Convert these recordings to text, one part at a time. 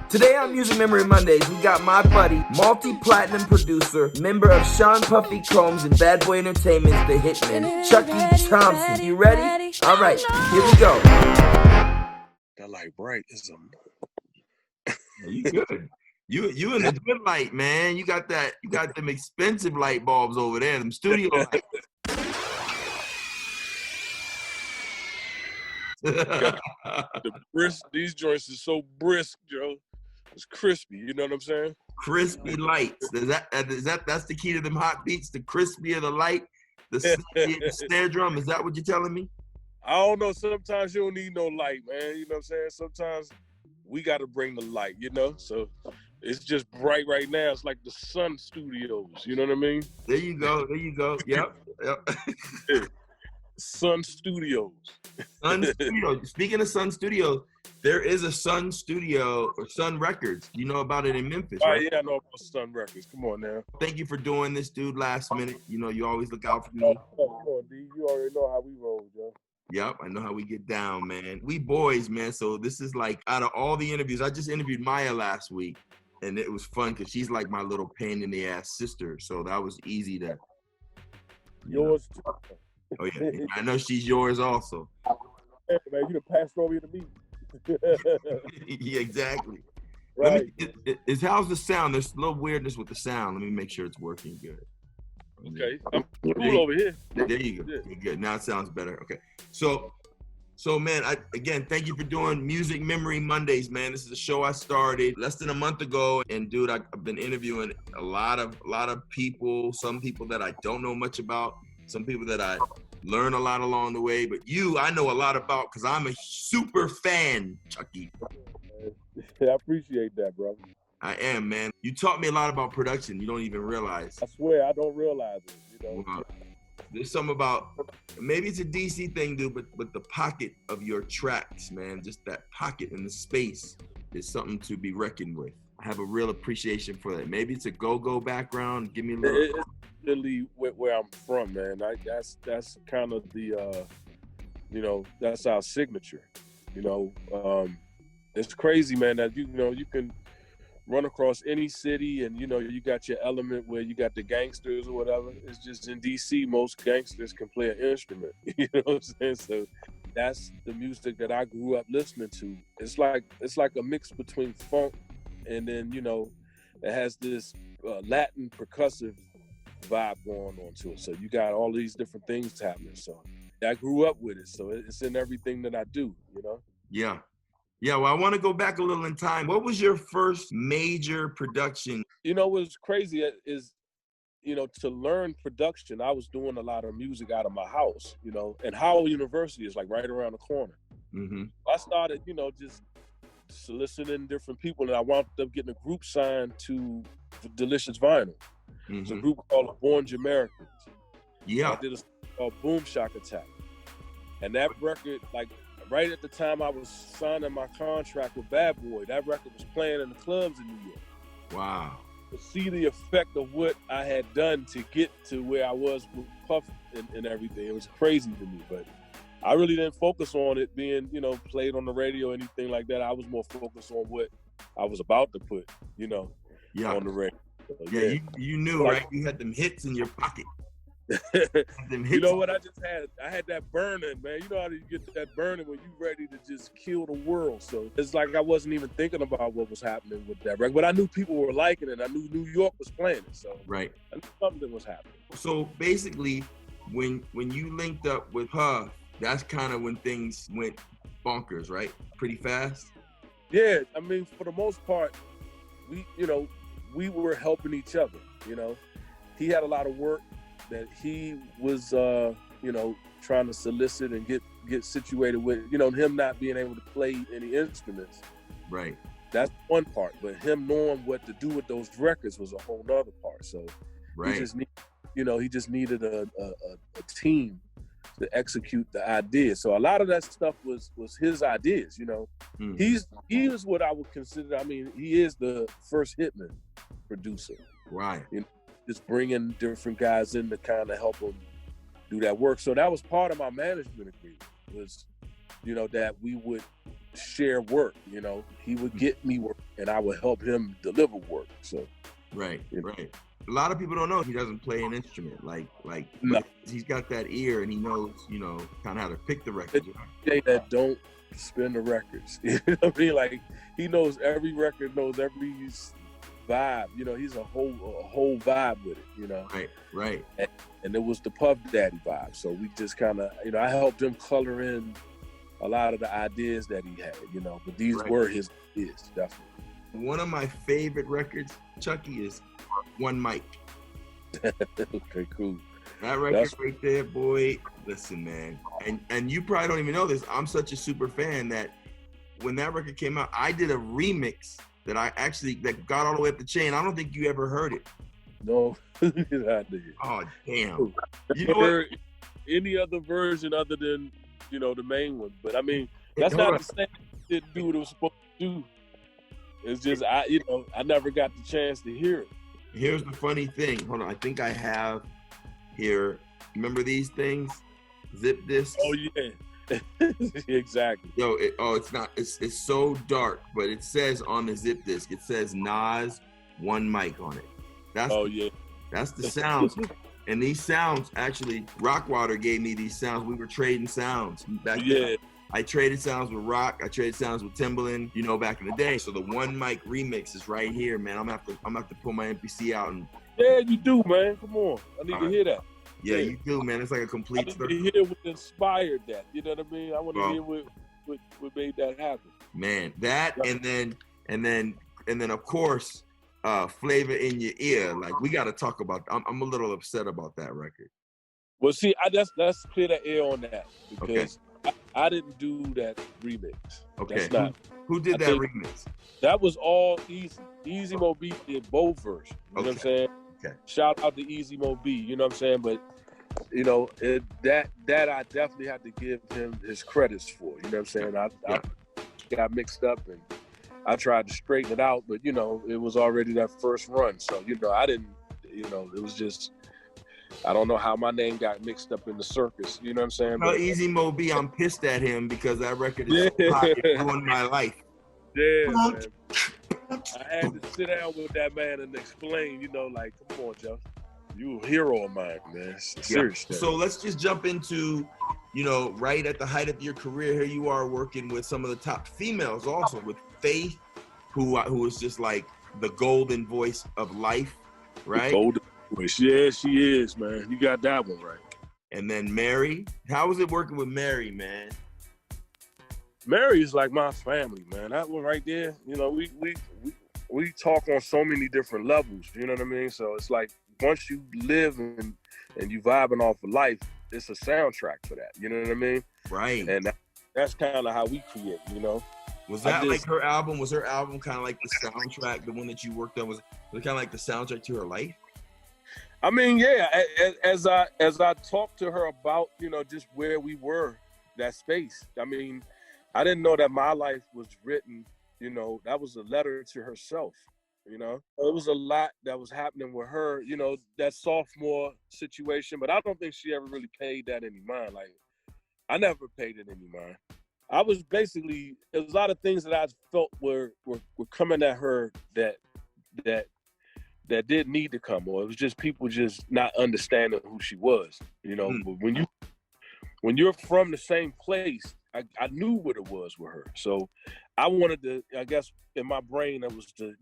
Today on Music Memory Mondays, we got my buddy, multi-platinum producer, member of Sean Puffy Combs and Bad Boy Entertainment's The Hitmen, Chucky Thompson. You ready? All right, here we go. That light bright is You good. You in the good light, man. You got them expensive light bulbs over there, them studio lights. These joints is so brisk, Joe. It's crispy, you know what I'm saying? Crispy lights. That's the key to them hot beats, the crispier the light, the snare drum. Is that what you're telling me? I don't know. Sometimes you don't need no light, man. You know what I'm saying? Sometimes we got to bring the light, you know? So it's just bright right now. It's like the Sun Studios, you know what I mean? There you go. Yep. Sun Studios. Sun Studios. Speaking of Sun Studios, there is a Sun Studio or Sun Records. You know about it in Memphis, right? Yeah, I know about Sun Records. Come on now. Thank you for doing this, dude, last minute. You know, you always look out for me. Come on, D. You already know how we roll, Joe. Yep, I know how we get down, man. We boys, man. So this is like, out of all the interviews, I just interviewed Maya last week, and it was fun because she's like my little pain in the ass sister. So that was easy to. Yours too. Oh yeah, I know she's yours also. Yeah, man, you done passed over to me. Yeah, exactly. Right. How's the sound? There's a little weirdness with the sound. Let me make sure it's working good. Okay, I'm cool over here. There you go. Yeah. Good. Now it sounds better. Okay. So man, again, thank you for doing Music Memory Mondays, man. This is a show I started less than a month ago, and dude, I've been interviewing a lot of people. Some people that I don't know much about. Some people that I learn a lot along the way. But you, I know a lot about because I'm a super fan, Chucky. I appreciate that, bro. I am, man. You taught me a lot about production. You don't even realize. I swear, I don't realize it. You know, well, there's something about, maybe it's a DC thing, dude, but the pocket of your tracks, man, just that pocket and the space is something to be reckoned with. I have a real appreciation for that. Maybe it's a go-go background. Give me a little. It's really where I'm from, man. That's kind of the, you know, that's our signature. You know, it's crazy, man. That you know you can run across any city, and you know you got your element where you got the gangsters or whatever. It's just in DC, most gangsters can play an instrument. You know what I'm saying? So that's the music that I grew up listening to. It's like a mix between funk and then, you know, it has this Latin percussive vibe going on to it. So you got all these different things happening. So I grew up with it. So it's in everything that I do, you know? Yeah. Yeah, well, I want to go back a little in time. What was your first major production? You know, what's crazy is, you know, to learn production, I was doing a lot of music out of my house, you know, and Howard University is like right around the corner. Mm-hmm. I started, you know, just soliciting different people, and I wound up getting a group signed to Delicious Vinyl. Mm-hmm. It's a group called the Born Americans. Yeah. I did a song called Boom Shock Attack. And that record, like, right at the time I was signing my contract with Bad Boy, that record was playing in the clubs in New York. Wow. To see the effect of what I had done to get to where I was with Puff and everything, it was crazy to me. But I really didn't focus on it being, you know, played on the radio or anything like that. I was more focused on what I was about to put, you know, on the radio. So, yeah, you knew, right? You had them hits in your pocket. You know what I just had? I had that burning, man. You know how you get that burning when you ready to just kill the world. So it's like I wasn't even thinking about what was happening with that record, but I knew people were liking it. I knew New York was playing it. So right, I knew something was happening. So basically, when you linked up with her, that's kind of when things went bonkers, right? Pretty fast. Yeah, I mean, for the most part, we were helping each other. You know, he had a lot of work that he was, you know, trying to solicit and get situated with, you know, him not being able to play any instruments. Right. That's one part, but him knowing what to do with those records was a whole nother part. So right. he just needed a team to execute the idea. So a lot of that stuff was his ideas, you know. He is what I would consider, I mean, he is the first Hitman producer. Right. You know, just bringing different guys in to kind of help him do that work. So that was part of my management agreement was, you know, that we would share work. You know, he would get me work, and I would help him deliver work. So, right. A lot of people don't know he doesn't play an instrument. No. He's got that ear, and he knows, kind of how to pick the records. That don't spin the records. You know what I mean? Like, he knows every record, knows every vibe. You know, he's a whole vibe with it. Right. And it was the Puff Daddy vibe. So we just kind of, I helped him color in a lot of the ideas that he had. But these were his ideas, definitely. One of my favorite records, Chucky, is One Mic. Okay, cool. That record right there, boy. Listen, man, and you probably don't even know this. I'm such a super fan that when that record came out, I did a remix that got all the way up the chain. I don't think you ever heard it. No, I did. Oh, damn. You know what? Any other version other than the main one? But I mean, that's not to say it didn't do what it was supposed to do. It's just I never got the chance to hear it. Here's the funny thing. Hold on, I think I have here. Remember these things? Zip discs. Oh yeah, exactly. Yo, it's not. It's so dark, but it says on the zip disc. It says Nas One Mic on it. That's the sounds. And these sounds, actually, Rockwater gave me these sounds. We were trading sounds back then. I traded sounds with Rock. I traded sounds with Timbaland, back in the day. So the One Mic remix is right here, man. I'm gonna have to pull my MPC out and. Yeah, you do, man. Come on, I need to hear that. Yeah, you do, man. It's like a complete. I need to hear what inspired that. You know what I mean? I want to hear what made that happen. Man, that and then of course, Flavor in Your Ear. Like, we got to talk about. I'm a little upset about that record. Well, see, let's clear the air on that because. I didn't do that remix. Okay. Who did that remix? That was all Easy. Easy Mo B did both versions. You know what I'm saying? Okay. Shout out to Easy Mo B, you know what I'm saying? But that I definitely have to give him his credits for. You know what I'm saying? I got mixed up and I tried to straighten it out, but it was already that first run. So, I didn't, it was just I don't know how my name got mixed up in the circus. You know what I'm saying? Well, Easy Mo B, I'm pissed at him because that record is so hot. It ruined my life. Yeah, man. I had to sit down with that man and explain, like, come on, Joe. You a hero of mine, man. Seriously. So let's just jump into, right at the height of your career, here you are working with some of the top females also, with Faith, who is just like the golden voice of life, right? Golden voice. Yeah, she is, man. You got that one right. And then Mary. How was it working with Mary, man? Mary is like my family, man. That one right there, we talk on so many different levels, you know what I mean? So it's like once you live and you vibing off of life, it's a soundtrack for that, you know what I mean? Right. And that's kind of how we create, Was that like her album? Was her album kind of like the soundtrack, the one that you worked on? Was it kind of like the soundtrack to her life? I mean, yeah, as I talked to her about, just where we were, that space. I mean, I didn't know that my life was written, that was a letter to herself, It was a lot that was happening with her, that sophomore situation, but I don't think she ever really paid that any mind. Like, I never paid it any mind. I was basically, there was a lot of things that I felt were coming at her that didn't need to come, or it was just people just not understanding who she was, But when you're from the same place, I knew what it was with her. So I wanted to, I guess in my brain, it was to,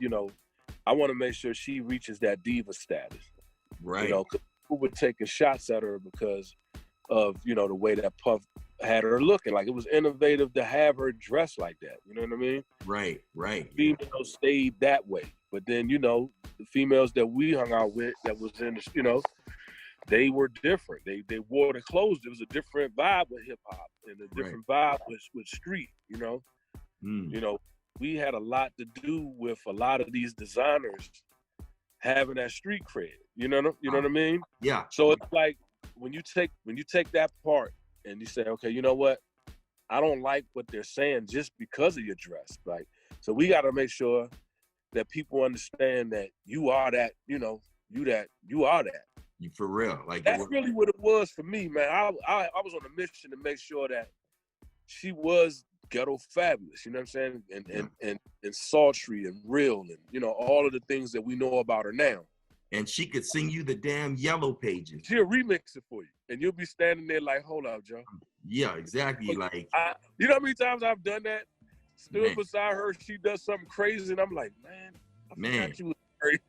I want to make sure she reaches that diva status. Right. People were taking shots at her because of, the way that Puff had her looking. Like, it was innovative to have her dressed like that. You know what I mean? Right. Females stayed that way. But then, the females that we hung out with that was in the, they were different. They wore the clothes. There was a different vibe with hip hop and a different vibe with street, We had a lot to do with a lot of these designers having that street cred. You know what I mean? Yeah. So it's like when you take that part and you say, okay, you know what? I don't like what they're saying just because of your dress. Like, so we got to make sure that people understand that you are that, you are that. You for real. Like, that's really what it was for me, man. I was on a mission to make sure that she was ghetto fabulous, you know what I'm saying? And sultry and real and, you know, all of the things that we know about her now. And she could sing you the damn Yellow Pages. She'll remix it for you. And you'll be standing there like, hold up, Joe. Yeah, exactly. Like, you know how many times I've done that? Stood man. beside her, she does something crazy, and I'm like, man, I forgot you was married.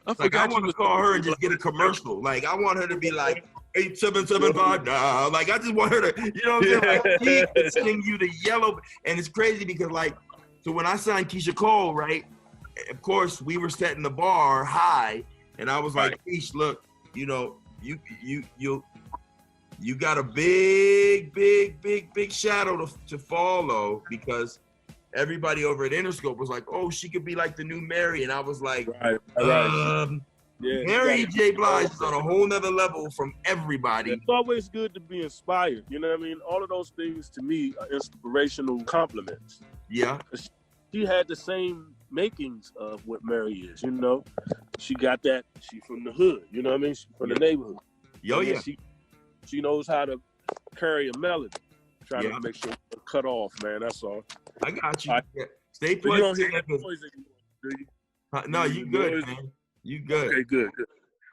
I want to call her and just get a commercial. Like, I want her to be like, 8775 now. Like, I just want her to, you know what I'm saying? Like, she can sing you the Yellow. And it's crazy because, like, so when I signed Keisha Cole, right, of course, we were setting the bar high. And I was like, Keish, look, you know, you got a big shadow to follow, because everybody over at Interscope was like, oh, she could be like the new Mary. And I was like, Mary J. Blige is on a whole nother level from everybody. It's always good to be inspired. You know what I mean? All of those things to me are inspirational compliments. Yeah. She had the same makings of what Mary is, you know? She got that, she from the hood, you know what I mean? She from the neighborhood. She knows how to carry a melody. Try to make sure it's cut off, man. That's all. I got you. Stay put. You don't hear that noise anymore, do you? No, you good, man. You good. Okay, good.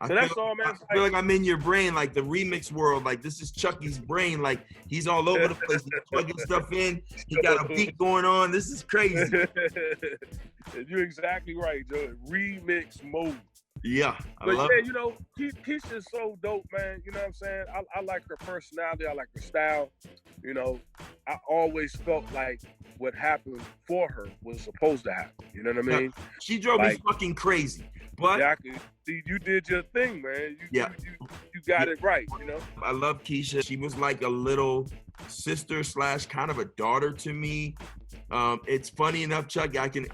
So that's all, man. I feel like I'm in your brain, like the remix world. Like, this is Chucky's brain. Like, he's all over the place. He's plugging stuff in. He got a beat going on. This is crazy. You're exactly right, Joe. Remix mode. Yeah, but yeah, you know, Keisha's so dope, man. You know what I'm saying? I like her personality. I like her style. You know, I always felt like what happened for her was supposed to happen. You know what I mean? She drove me fucking crazy. But see, you did your thing, man. You got it right, you know? I love Keisha. She was like a little sister / kind of a daughter to me. It's funny enough, Chuck, I can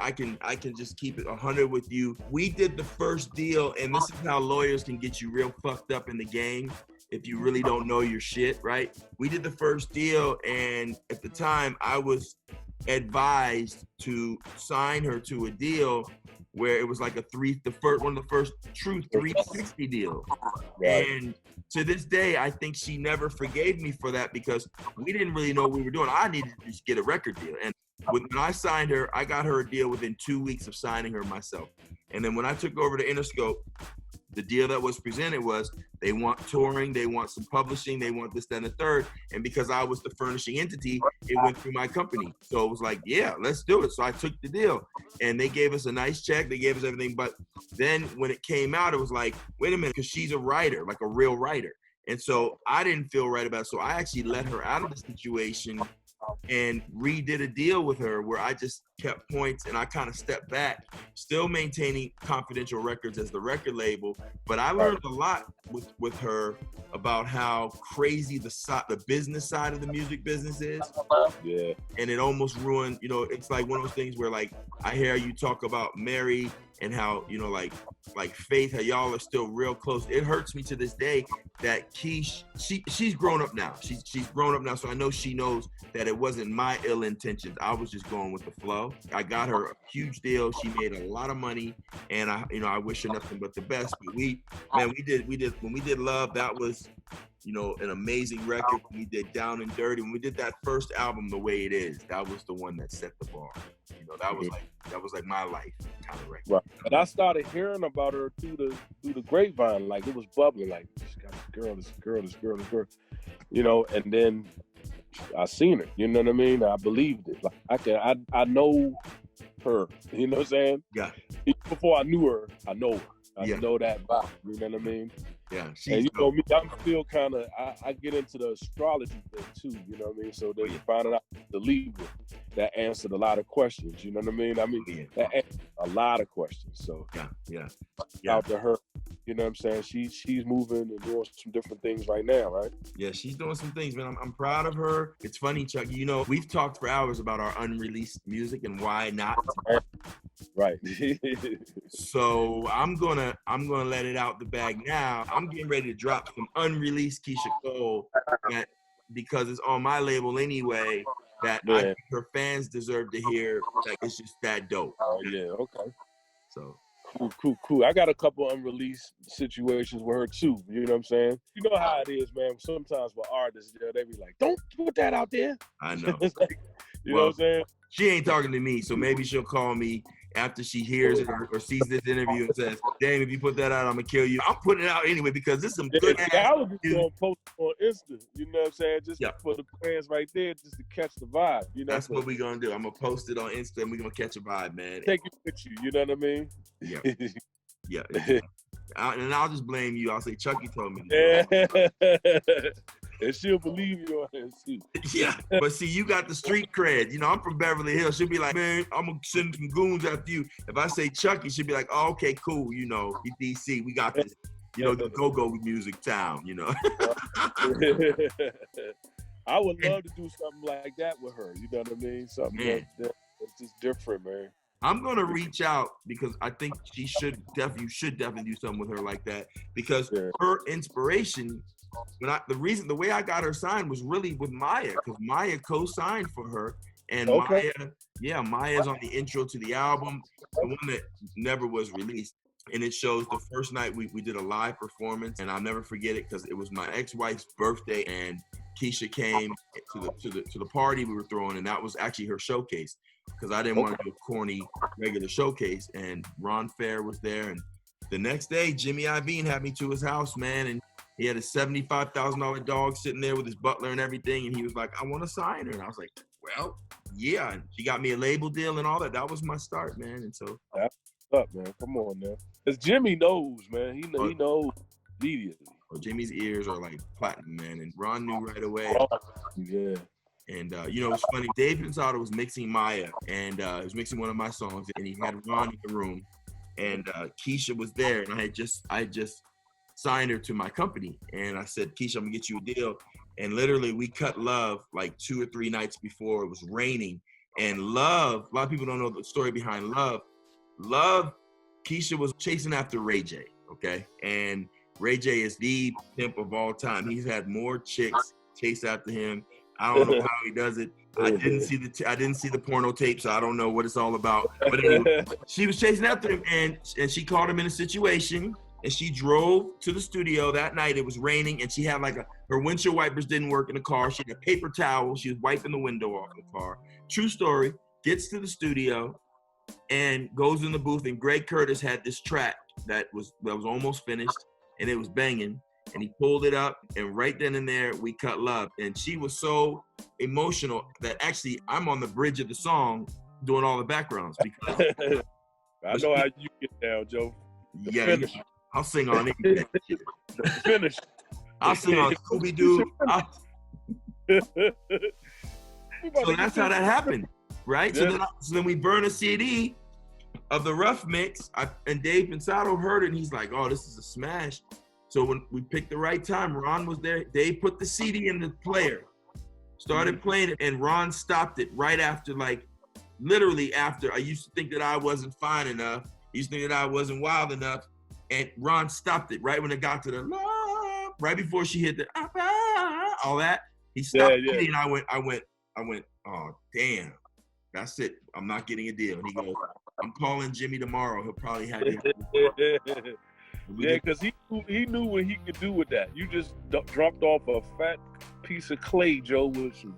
just keep it 100 with you. We did the first deal, and this is how lawyers can get you real fucked up in the game if you really don't know your shit, right? We did the first deal, and at the time I was advised to sign her to a deal where it was like one of the first true 360 deals. Right. And to this day, I think she never forgave me for that, because we didn't really know what we were doing. I needed to just get a record deal. And when I signed her, I got her a deal within 2 weeks of signing her myself. And then when I took over to Interscope, the deal that was presented was they want touring, they want some publishing, they want this, that, and the third. And because I was the furnishing entity, it went through my company. So it was like, yeah, let's do it. So I took the deal, and they gave us a nice check. They gave us everything. But then when it came out, it was like, wait a minute, because she's a writer, like a real writer. And so I didn't feel right about it. So I actually let her out of the situation and redid a deal with her where I just kept points, and I kind of stepped back, still maintaining Confidential Records as the record label. But I learned a lot with her about how crazy the business side of the music business is. Yeah. And it almost ruined, you know, it's like one of those things where, like, I hear you talk about Mary and how, you know, like Faith, how y'all are still real close. It hurts me to this day that Keish, she's grown up now. She's grown up now, so I know she knows that it wasn't my ill intentions. I was just going with the flow. I got her a huge deal. She made a lot of money, and I wish her nothing but the best. But when we did Love, that was, you know, an amazing record. We did Down and Dirty. When we did that first album, The Way It Is, that was the one that set the bar. You know, that was like my life kind of record. Right. And I started hearing about her through the grapevine, like it was bubbling, like she got this girl. You know, and then I seen her. You know what I mean? I believed it. Like I know her. You know what I'm saying? Yeah. Even before I knew her, I know her. I know that vibe. You know what I mean? Yeah. And you know me, I'm still kind of, I get into the astrology thing too, you know what I mean? So then finding out the Libra, that answered a lot of questions, you know what I mean? That answered a lot of questions. So yeah. Out to her, you know what I'm saying? She's moving and doing some different things right now, right? Yeah, she's doing some things, man. I'm proud of her. It's funny, Chuck, you know, we've talked for hours about our unreleased music and why not. Right. So I'm gonna let it out the bag now. I'm getting ready to drop some unreleased Keisha Cole because it's on my label anyway, that I think her fans deserve to hear. Like, it's just that dope. Oh yeah, okay. So cool. I got a couple unreleased situations with her too. You know what I'm saying? You know how it is, man. Sometimes with artists, they be like, "Don't put that out there." I know. It's like, You know what I'm saying? She ain't talking to me, so maybe she'll call me after she hears it or sees this interview and says, "Damn, if you put that out, I'm gonna kill you." I'm putting it out anyway because this is some good ass. I was just gonna post it on Insta. You know what I'm saying? Just for the fans right there, just to catch the vibe. You know, that's what we gonna do. I'm gonna post it on Insta and we're gonna catch a vibe, man. Take it with you. You know what I mean? Yeah. Yeah. And I'll just blame you. I'll say Chucky told me. And she'll believe you on that. Yeah, but see, you got the street cred. You know, I'm from Beverly Hills. She'll be like, "Man, I'm gonna send some goons after you." If I say Chucky, she'll be like, "Oh, okay, cool. You know, DC, we got this. You know, the go-go music town. You know." I would love to do something like that with her. You know what I mean? Something that's just different, man. I'm gonna reach out because I think you should definitely do something with her like that because her inspiration. The way I got her signed was really with Maya because Maya co-signed for her, and Maya's on the intro to the album, the one that never was released, and it shows the first night we did a live performance, and I'll never forget it because it was my ex-wife's birthday, and Keisha came to the party we were throwing, and that was actually her showcase because I didn't want to do a corny regular showcase, and Ron Fair was there, and the next day Jimmy Iovine had me to his house, man, and he had a $75,000 dog sitting there with his butler and everything, and he was like, "I want to sign her," and I was like, "Well, yeah." And she got me a label deal and all that. That was my start, man. And so that's what's up, man. Come on now, because Jimmy knows, man. He knows immediately. Well, Jimmy's ears are like platinum, man, and Ron knew right away. Yeah. And you know, it's funny. Dave Pensado was mixing Maya, and he was mixing one of my songs, and he had Ron in the room, and Keisha was there, and I had just signed her to my company, and I said, "Keisha, I'm gonna get you a deal." And literally, we cut Love like 2 or 3 nights before. It was raining, and Love. A lot of people don't know the story behind Love. Love, Keisha was chasing after Ray J. Okay, and Ray J is the pimp of all time. He's had more chicks chase after him. I don't know how he does it. I didn't see the porno tape, so I don't know what it's all about. But anyway, she was chasing after him, and she caught him in a situation. And she drove to the studio that night. It was raining, and she had her windshield wipers didn't work in the car. She had a paper towel. She was wiping the window off the car. True story. Gets to the studio and goes in the booth. And Greg Curtis had this track that was almost finished, and it was banging. And he pulled it up, and right then and there, we cut Love. And she was so emotional that actually I'm on the bridge of the song doing all the backgrounds because I know how you get down, Joe. Finish. I'll sing on anything. The finish. I'll sing on Scooby-Doo. So that's how that happened, right? Yeah. So then we burn a CD of the rough mix, and Dave Pensado heard it, and he's like, "Oh, this is a smash." So when we picked the right time, Ron was there. Dave put the CD in the player, started playing it, and Ron stopped it right after, literally after. I used to think that I wasn't fine enough. I used to think that I wasn't wild enough. And Ron stopped it right when it got to the love, right before she hit the all that. He stopped it, and I went, "Oh, damn, that's it. I'm not getting a deal." And he goes, "I'm calling Jimmy tomorrow. He'll probably have it." Yeah, because he knew what he could do with that. You just dropped off a fat piece of clay, Joe Wilson.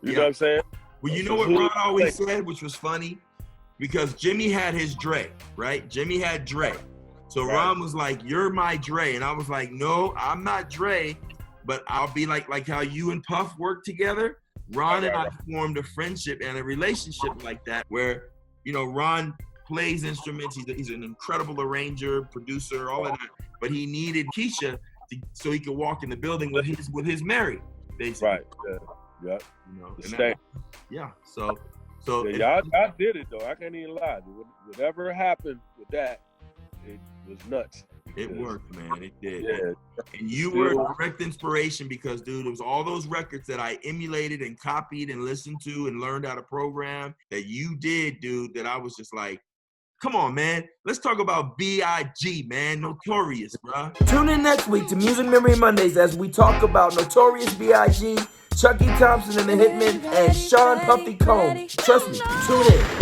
You know what I'm saying? Well, you know what Ron always said, which was funny? Because Jimmy had his Dre, right? Jimmy had Dre. So Ron was like, "You're my Dre." And I was like, "No, I'm not Dre, but I'll be like how you and Puff work together." Ron and I formed a friendship and a relationship like that where, you know, Ron plays instruments. He's an incredible arranger, producer, all of that. But he needed Keisha so he could walk in the building with his Mary, basically. Right. Yeah. You know, So I did it though. I can't even lie. Whatever happened with that, it was nuts. It worked, man. It did. Yeah. And you were a direct inspiration because, dude, it was all those records that I emulated and copied and listened to and learned how to program that you did, dude, that I was just like, come on, man. Let's talk about B.I.G., man. Notorious, bro. Tune in next week to Music Memory Mondays as we talk about Notorious B.I.G., Chucky Thompson and the Hitmen, and Sean Puffy Combs. Trust me, tune in.